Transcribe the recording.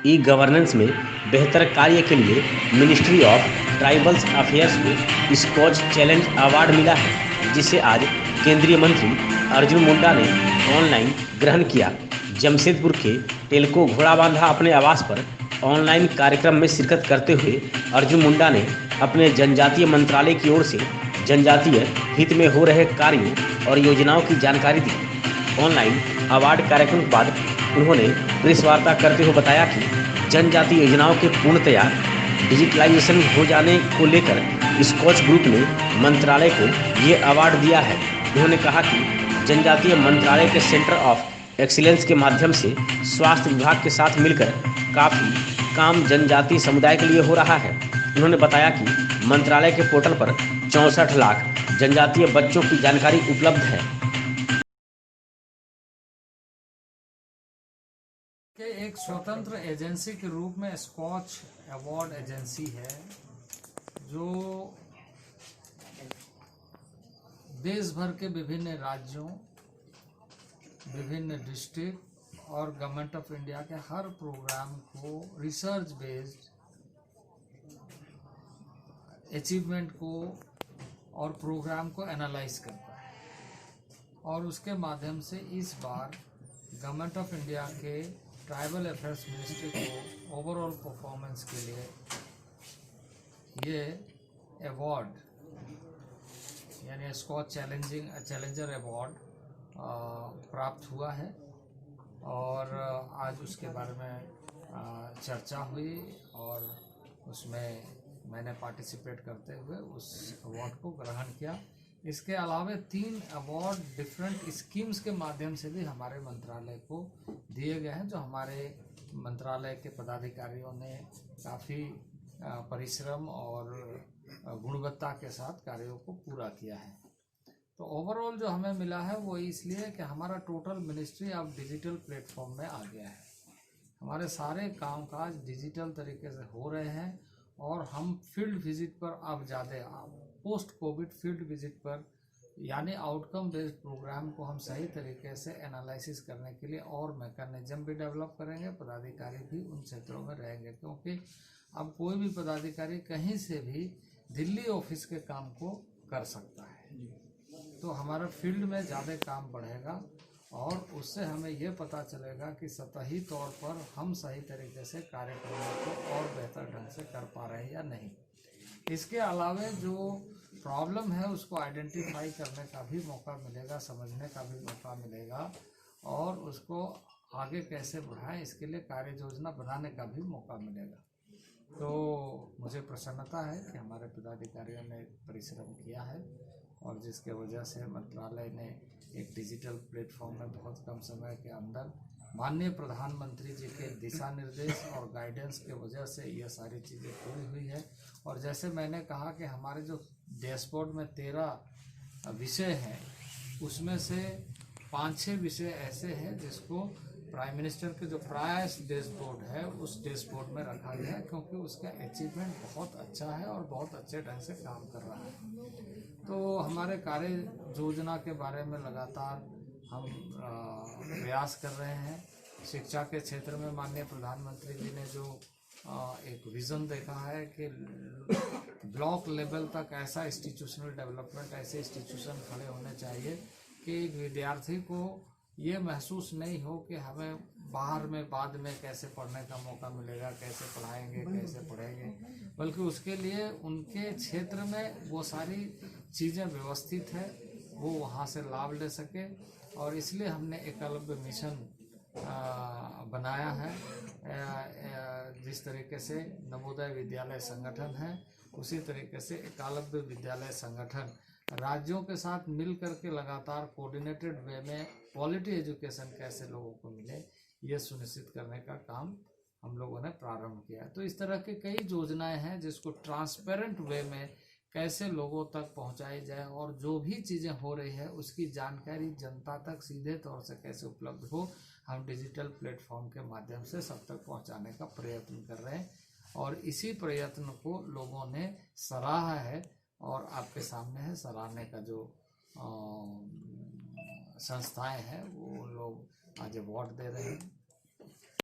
E governance में बेहतर कार्य के लिए मिनिस्ट्री ऑफ ट्राइबल्स अफेयर्स को स्कॉच चैलेंज अवार्ड मिला है, जिसे आज केंद्रीय मंत्री अर्जुन मुंडा ने ऑनलाइन ग्रहण किया। जमशेदपुर के टेल्को घोड़ाबांधा अपने आवास पर ऑनलाइन कार्यक्रम में शिरकत करते हुए अर्जुन मुंडा ने अपने जनजातीय मंत्रालय की ओर से जनजातीय हित में हो रहे कार्यों और योजनाओं की जानकारी दी। ऑनलाइन अवार्ड कार्यक्रम के बाद उन्होंने प्रेस वार्ता करते हुए बताया कि जनजातीय योजनाओं के पूर्णतया डिजिटलाइजेशन हो जाने को लेकर स्कॉच ग्रुप ने मंत्रालय को ये अवार्ड दिया है। उन्होंने कहा कि जनजातीय मंत्रालय के सेंटर ऑफ एक्सीलेंस के माध्यम से स्वास्थ्य विभाग के साथ मिलकर काफ़ी काम जनजातीय समुदाय के लिए हो रहा है। उन्होंने बताया कि मंत्रालय के पोर्टल पर 64 लाख जनजातीय बच्चों की जानकारी उपलब्ध है। कि एक स्वतंत्र एजेंसी के रूप में स्कॉच अवार्ड एजेंसी है, जो देश भर के विभिन्न राज्यों, विभिन्न डिस्ट्रिक्ट और गवर्नमेंट ऑफ इंडिया के हर प्रोग्राम को रिसर्च बेस्ड अचीवमेंट को और प्रोग्राम को एनालाइज करता है। और उसके माध्यम से इस बार गवर्नमेंट ऑफ इंडिया के ट्राइबल अफेयर्स मिनिस्ट्री को ओवरऑल परफॉर्मेंस के लिए ये अवार्ड यानी स्कॉच चैलेंजर अवार्ड प्राप्त हुआ है। और आज उसके बारे में चर्चा हुई और उसमें मैंने पार्टिसिपेट करते हुए उस अवार्ड को ग्रहण किया। इसके अलावा 3 अवार्ड डिफरेंट स्कीम्स के माध्यम से भी हमारे मंत्रालय को दिए गए हैं, जो हमारे मंत्रालय के पदाधिकारियों ने काफ़ी परिश्रम और गुणवत्ता के साथ कार्यों को पूरा किया है। तो ओवरऑल जो हमें मिला है वो इसलिए कि हमारा टोटल मिनिस्ट्री अब डिजिटल प्लेटफॉर्म में आ गया है। हमारे सारे कामकाज डिजिटल तरीके से हो रहे हैं और हम फील्ड विजिट पर अब ज़्यादा पोस्ट कोविड फील्ड विजिट पर यानी आउटकम बेस्ड प्रोग्राम को हम सही तरीके से एनालिसिस करने के लिए और मैकेनिज्म भी डेवलप करेंगे। पदाधिकारी भी उन क्षेत्रों में रहेंगे, क्योंकि अब कोई भी पदाधिकारी कहीं से भी दिल्ली ऑफिस के काम को कर सकता है। तो हमारा फील्ड में ज़्यादा काम बढ़ेगा और उससे हमें ये पता चलेगा कि सतही तौर पर हम सही तरीके से कार्यक्रमों को और बेहतर ढंग से कर पा रहे हैं या नहीं। इसके अलावा जो प्रॉब्लम है उसको आइडेंटिफाई करने का भी मौका मिलेगा, समझने का भी मौका मिलेगा और उसको आगे कैसे बढ़ाएं इसके लिए कार्य योजना बनाने का भी मौका मिलेगा। तो मुझे प्रसन्नता है कि हमारे पदाधिकारियों ने परिश्रम किया है और जिसके वजह से मंत्रालय ने एक डिजिटल प्लेटफॉर्म में बहुत कम समय के अंदर माननीय प्रधानमंत्री जी के दिशा निर्देश और गाइडेंस के वजह से ये सारी चीज़ें पूरी हुई है। और जैसे मैंने कहा कि हमारे जो डैशबोर्ड में 13 विषय हैं, उसमें से 5-6 विषय ऐसे हैं जिसको प्राइम मिनिस्टर के जो प्रायस डैशबोर्ड है उस डैशबोर्ड में रखा गया है, क्योंकि उसका अचीवमेंट बहुत अच्छा है और बहुत अच्छे ढंग से काम कर रहा है। तो हमारे कार्य योजना के बारे में लगातार हम प्रयास कर रहे हैं। शिक्षा के क्षेत्र में माननीय प्रधानमंत्री जी ने जो एक विज़न देखा है कि ब्लॉक लेवल तक ऐसा इंस्टीट्यूशनल डेवलपमेंट, ऐसे इंस्टीट्यूशन खड़े होने चाहिए कि एक विद्यार्थी को ये महसूस नहीं हो कि हमें बाहर में बाद में कैसे पढ़ने का मौका मिलेगा, कैसे पढ़ाएंगे, कैसे पढ़ेंगे, बल्कि उसके लिए उनके क्षेत्र में वो सारी चीज़ें व्यवस्थित है, वो वहाँ से लाभ ले सके। और इसलिए हमने एकलव्य मिशन बनाया है। जिस तरीके से नवोदय विद्यालय संगठन है, उसी तरीके से एकलव्य विद्यालय संगठन राज्यों के साथ मिल करके लगातार कोऑर्डिनेटेड वे में क्वालिटी एजुकेशन कैसे लोगों को मिले, ये सुनिश्चित करने का काम हम लोगों ने प्रारंभ किया। तो इस तरह के कई योजनाएं हैं जिसको ट्रांसपेरेंट वे में कैसे लोगों तक पहुंचाई जाए और जो भी चीज़ें हो रही है उसकी जानकारी जनता तक सीधे तौर से कैसे उपलब्ध हो, हम डिजिटल प्लेटफॉर्म के माध्यम से सब तक पहुंचाने का प्रयत्न कर रहे हैं। और इसी प्रयत्न को लोगों ने सराहा है और आपके सामने है सराहने का जो संस्थाएं हैं वो लोग आज अवार्ड दे रहे हैं।